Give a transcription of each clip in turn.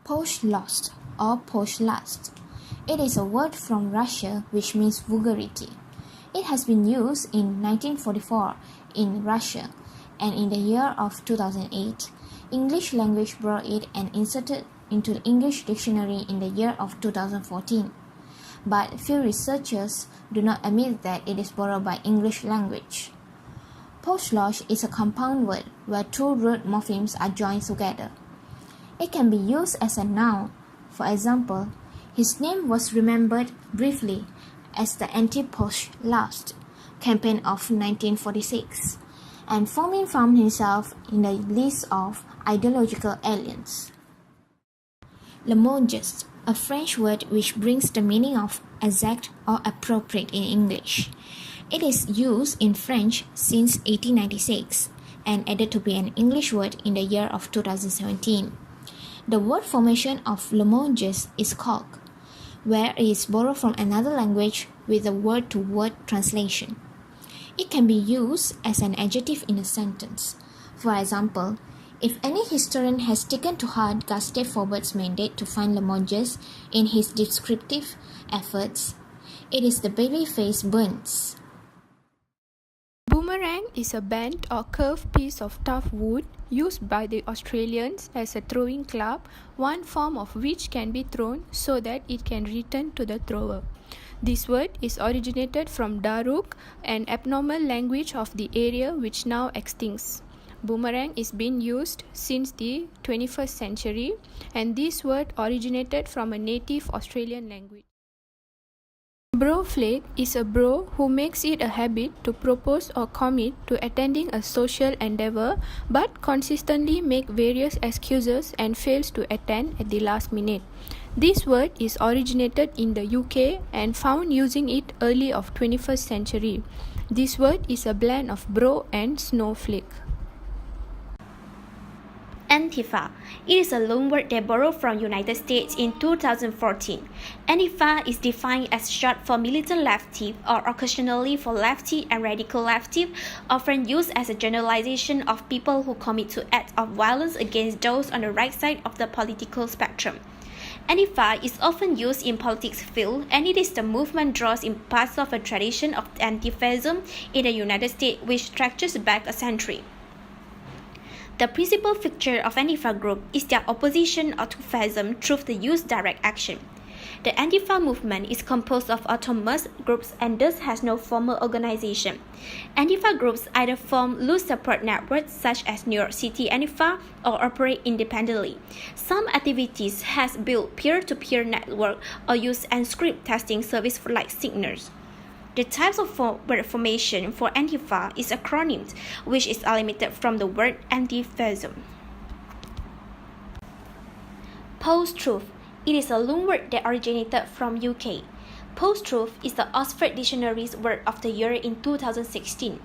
Post-lost or post-last. It is a word from Russia which means vulgarity. It has been used in 1944 in Russia, and in the year of 2008, English language brought it and inserted into the English dictionary in the year of 2014. But few researchers do not admit that it is borrowed by English language. Post-lost is a compound word where two root morphemes are joined together. It can be used as a noun. For example, his name was remembered briefly as the anti-post-last campaign of 1946, and Fomin found himself in the list of ideological aliens. Limoges, a French word which brings the meaning of exact or appropriate in English. It is used in French since 1896 and added to be an English word in the year of 2017. The word formation of limoges is calque, where it is borrowed from another language with a word-to-word translation. It can be used as an adjective in a sentence. For example, if any historian has taken to heart Gustave Faubourg's mandate to find limoges in his descriptive efforts, it is the baby-faced Burns. Boomerang is a bent or curved piece of tough wood used by the Australians as a throwing club, one form of which can be thrown so that it can return to the thrower. This word is originated from Daruk, an abnormal language of the area which now extincts. Boomerang is being used since the 21st century, and this word originated from a native Australian language. Broflake is a bro who makes it a habit to propose or commit to attending a social endeavor but consistently make various excuses and fails to attend at the last minute. This word is originated in the UK and found using it early of 21st century. This word is a blend of bro and snowflake. Antifa. It is a loanword they borrowed from United States in 2014. Antifa is defined as short for militant lefty or occasionally for lefty and radical lefty, often used as a generalization of people who commit to acts of violence against those on the right side of the political spectrum. Antifa is often used in politics field, and it is the movement draws in parts of a tradition of anti-fascism in the United States which stretches back a century. The principal feature of Antifa group is their opposition to fascism through the use of direct action. The Antifa movement is composed of autonomous groups and thus has no formal organization. Antifa groups either form loose support networks such as New York City Antifa or operate independently. Some activities has built peer-to-peer network or use encrypted testing service like Signals. The types of word formation for Antifa is acronyms, which is eliminated from the word anti-fascism. Post-truth. It is a loanword that originated from UK. Post-truth is the Oxford Dictionary's word of the year in 2016.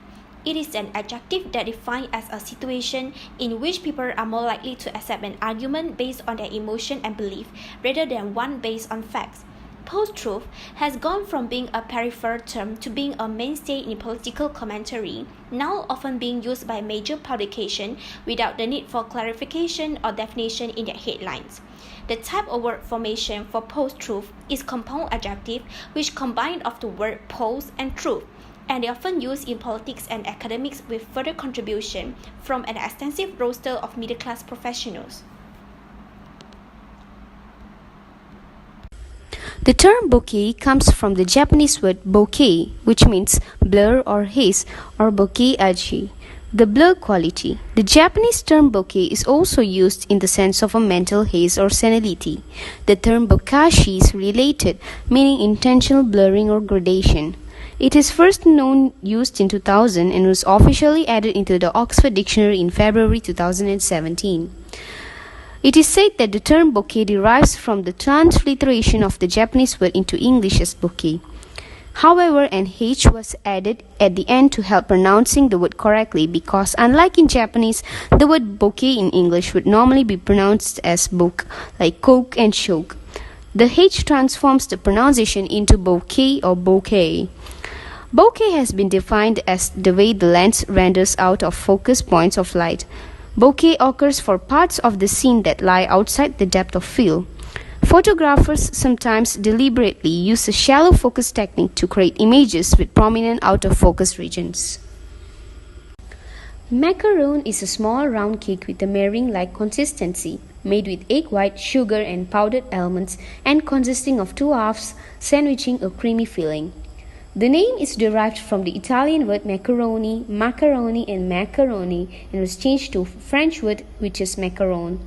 It is an adjective that defines as a situation in which people are more likely to accept an argument based on their emotion and belief rather than one based on facts. Post-truth has gone from being a peripheral term to being a mainstay in political commentary, now often being used by major publications without the need for clarification or definition in their headlines. The type of word formation for post-truth is compound adjective which combine of the word post and truth, and they often used in politics and academics with further contribution from an extensive roster of middle-class professionals. The term bokeh comes from the Japanese word bokeh, which means blur or haze, or bokeh aji, the blur quality. The Japanese term bokeh is also used in the sense of a mental haze or senility. The term bokashi is related, meaning intentional blurring or gradation. It is first known used in 2000 and was officially added into the Oxford Dictionary in February 2017. It is said that the term bokeh derives from the transliteration of the Japanese word into English as bouquet. However, an H was added at the end to help pronouncing the word correctly because unlike in Japanese, the word bouquet in English would normally be pronounced as book, like coke and choke. The H transforms the pronunciation into bouquet or bouquet. Bokeh has been defined as the way the lens renders out of focus points of light. Bokeh occurs for parts of the scene that lie outside the depth of field. Photographers sometimes deliberately use a shallow focus technique to create images with prominent out-of-focus regions. Macaron is a small round cake with a meringue-like consistency, made with egg white, sugar and powdered almonds and consisting of two halves sandwiching a creamy filling. The name is derived from the Italian word macaroni, and macaroni and was changed to French word which is macaron.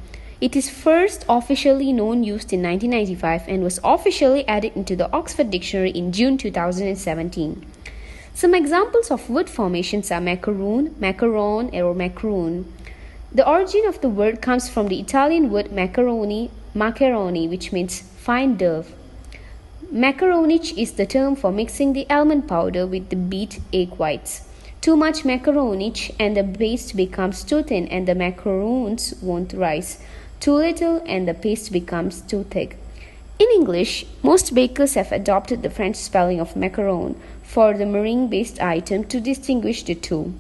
It is first officially known used in 1995 and was officially added into the Oxford Dictionary in June 2017. Some examples of word formations are macaroon, macaron, or macaroon. The origin of the word comes from the Italian word macaroni, which means fine dough. Macaronage is the term for mixing the almond powder with the beat egg whites. Too much macaronage and the paste becomes too thin and the macaroons won't rise. Too little and the paste becomes too thick. In English, most bakers have adopted the French spelling of macaron for the meringue-based item to distinguish the two.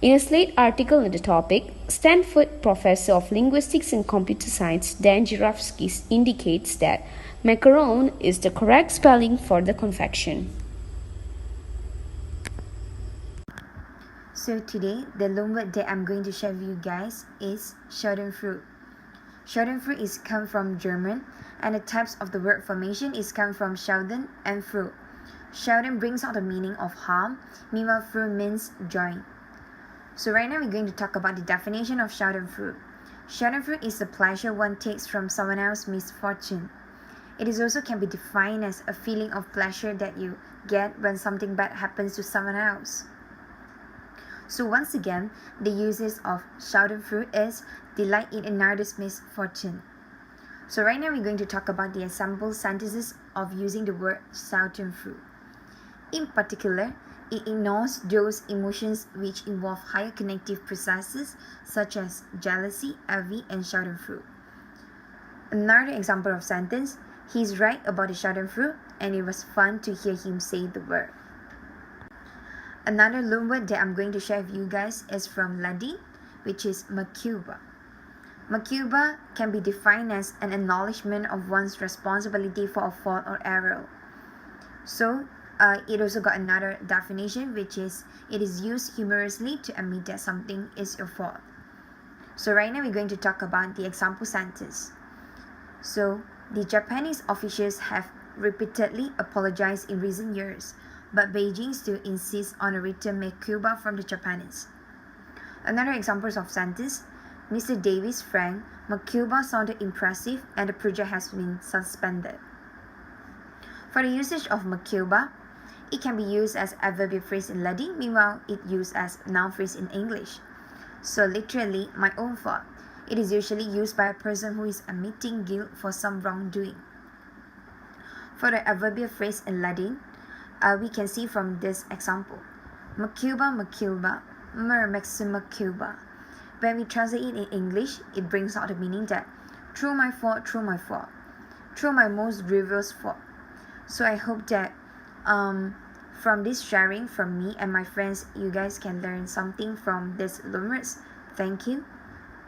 In a Slate article on the topic, Stanford professor of linguistics and computer science Dan Jurafsky indicates that macaron is the correct spelling for the confection. So today, the loan word that I'm going to share with you guys is Schadenfreude. Schadenfreude is come from German, and the types of the word formation is come from Schaden and Freude. Schaden brings out the meaning of harm, meanwhile Freude means joy. So right now we're going to talk about the definition of Schadenfreude. Schadenfreude is the pleasure one takes from someone else's misfortune. It is also can be defined as a feeling of pleasure that you get when something bad happens to someone else. So once again, the uses of Schadenfreude is delight in another's misfortune. So right now we're going to talk about the example sentences of using the word Schadenfreude. In particular, it ignores those emotions which involve higher cognitive processes such as jealousy, envy, and Schadenfreude. Another example of sentence, he's right about the Schadenfreude and it was fun to hear him say the word. Another loan word that I'm going to share with you guys is from Latin, which is macuba. Macuba can be defined as an acknowledgement of one's responsibility for a fault or error. So, it also got another definition, which is it is used humorously to admit that something is your fault. So right now we're going to talk about the example sentence. So, the Japanese officials have repeatedly apologized in recent years, but Beijing still insists on a return macuba from the Japanese. Another example of sentence, Mr. Davis Frank, macuba sounded impressive and the project has been suspended. For the usage of macuba, it can be used as adverbial phrase in Latin, meanwhile it used as noun phrase in English. So literally, my own fault. It is usually used by a person who is admitting guilt for some wrongdoing. For the adverbial phrase in Latin, we can see from this example. Macuba, mer maxima cuba. When we translate it in English, it brings out the meaning that through my fault, through my most grievous fault. So I hope that from this sharing from me and my friends, you guys can learn something from this loan words. Thank you.